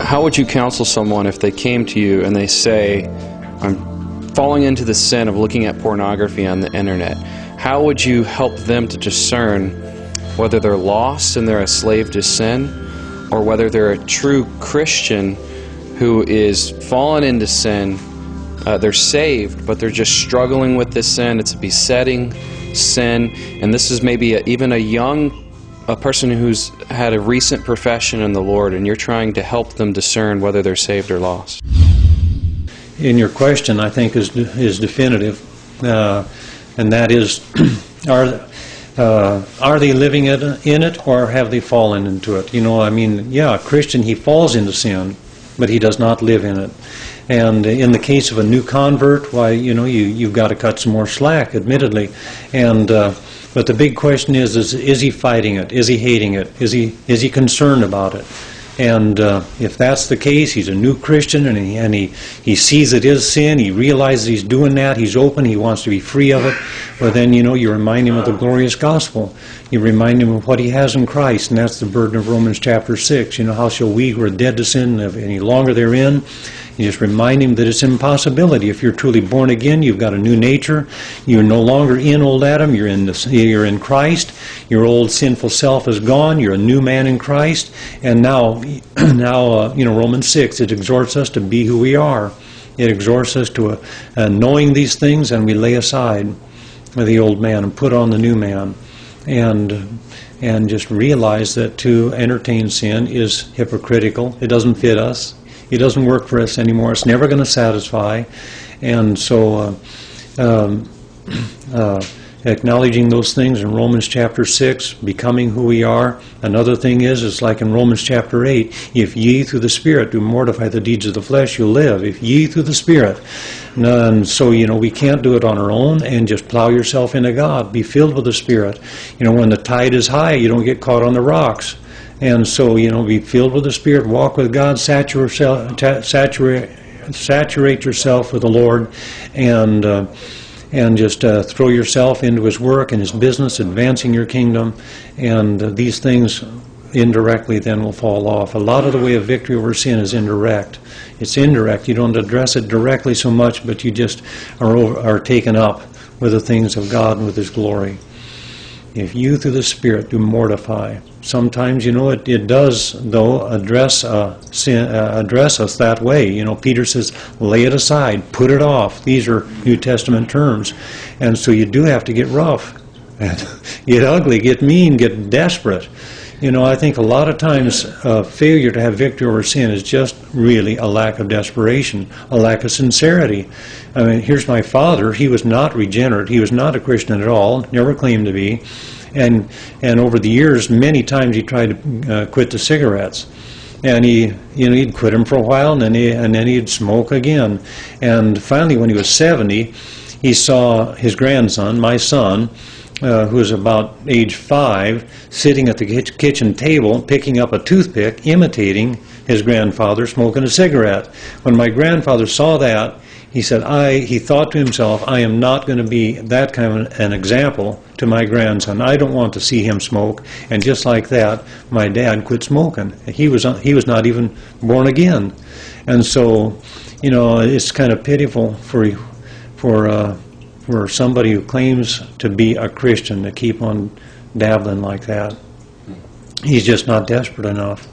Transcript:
how would you counsel someone if they came to you and they say, I'm falling into the sin of looking at pornography on the internet? How would you help them to discern whether they're lost and they're a slave to sin, or whether they're a true Christian who is fallen into sin? They're saved, but they're just struggling with this sin. It's a besetting sin, and this is maybe even a person who's had a recent profession in the Lord, and you're trying to help them discern whether they're saved or lost. In your question, I think is definitive, and that is, are they living in it, or have they fallen into it? You know, I mean, yeah, a Christian, he falls into sin, but he does not live in it. And in the case of a new convert, why, you know, you've got to cut some more slack, admittedly. And but the big question is he fighting it? Is he hating it? Is he concerned about it? And if that's the case, he's a new Christian, and he sees it is sin. He realizes he's doing that. He's open. He wants to be free of it. Well, then, you know, you remind him of the glorious gospel. You remind him of what he has in Christ, and that's the burden of Romans chapter 6. You know, how shall we who are dead to sin live any longer therein? You just remind him that it's an impossibility. If you're truly born again, you've got a new nature. You're no longer in old Adam. You're in Christ. Your old sinful self is gone. You're a new man in Christ. And now, you know, Romans 6, it exhorts us to be who we are. It exhorts us to knowing these things, and we lay aside the old man and put on the new man, and just realize that to entertain sin is hypocritical. It doesn't fit us. It doesn't work for us anymore. It's never going to satisfy. And so acknowledging those things in Romans chapter 6, becoming who we are. Another thing is, it's like in Romans chapter 8, if ye through the Spirit do mortify the deeds of the flesh, you'll live. If ye through the Spirit. And so, you know, we can't do it on our own, and just plow yourself into God. Be filled with the Spirit. You know, when the tide is high, you don't get caught on the rocks. And so, you know, be filled with the Spirit, walk with God, saturate yourself with the Lord, and just throw yourself into His work and His business, advancing your kingdom, and these things indirectly then will fall off. A lot of the way of victory over sin is indirect. It's indirect. You don't address it directly so much, but you just are taken up with the things of God and with His glory. If you through the Spirit do mortify. Sometimes, you know, it does, though, address sin, address us that way. You know, Peter says, lay it aside, put it off. These are New Testament terms. And so you do have to get rough, get ugly, get mean, get desperate. You know, I think a lot of times failure to have victory over sin is just really a lack of desperation, a lack of sincerity. I mean, here's my father. He was not regenerate. He was not a Christian at all, never claimed to be. And over the years, many times he tried to quit the cigarettes. And he'd quit them for a while, and then he'd smoke again. And finally, when he was 70, he saw his grandson, my son, who was about age 5, sitting at the kitchen table, picking up a toothpick, imitating his grandfather smoking a cigarette. When my grandfather saw that, he said, he thought to himself, I am not going to be that kind of an example to my grandson. I don't want to see him smoke. And just like that, my dad quit smoking. He was not even born again. And so, you know, it's kind of pitiful for somebody who claims to be a Christian to keep on dabbling like that. He's just not desperate enough.